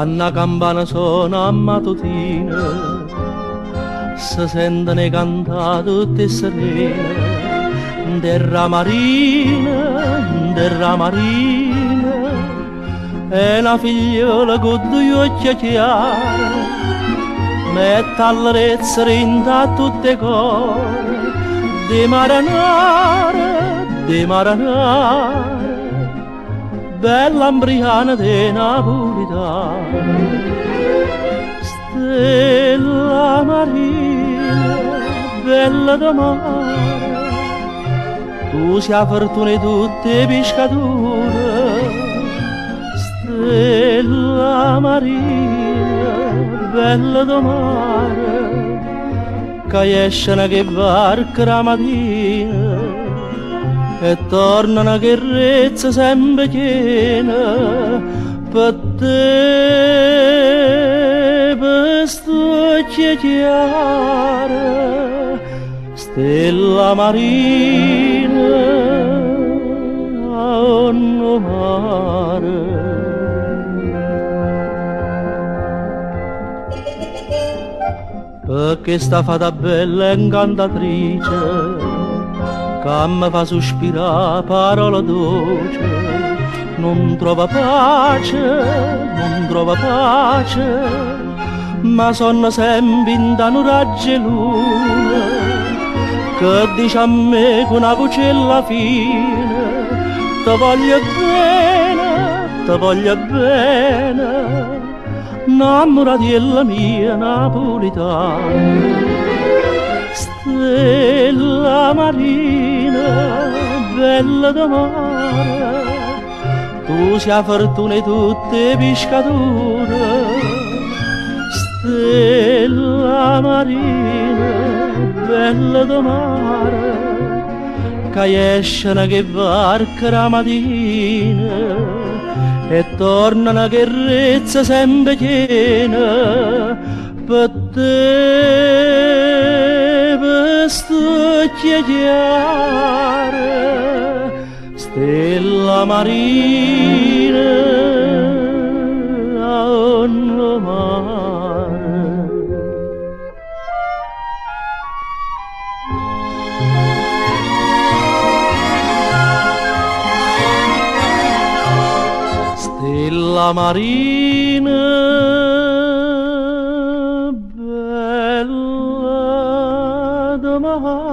Quando campana suona a mattutina, si sentono cantare tutte serene, terra marina, e una figliola con due occhi chiari, mette all'arezzo rinda a tutte cose, di maranare, bella ambriana di napolitana, stella marina, bella da mare, tu sei fortuna di tutte pescature, stella marina, bella da mare, che escono che barca la mattina, e tornano che rezza sempre piena per te, per sto chiare, stella marina a mare. Perché sta fata bella incantatrice, che mi fa sospirare parola dolce, non trova pace, ma sono sempre in un raggio luna, che dice a me con una vocella fine, ti voglio bene, innamoratiella mia napolitana. Stella marina, bella da mare, tu sei fortuna di tutte pescature, stella marina, bella da mare, che escono che barca la mattina, e tornano che rezza sempre piena, per te, per sto chiare, stella marina a mare. Stella marina, bella da mare.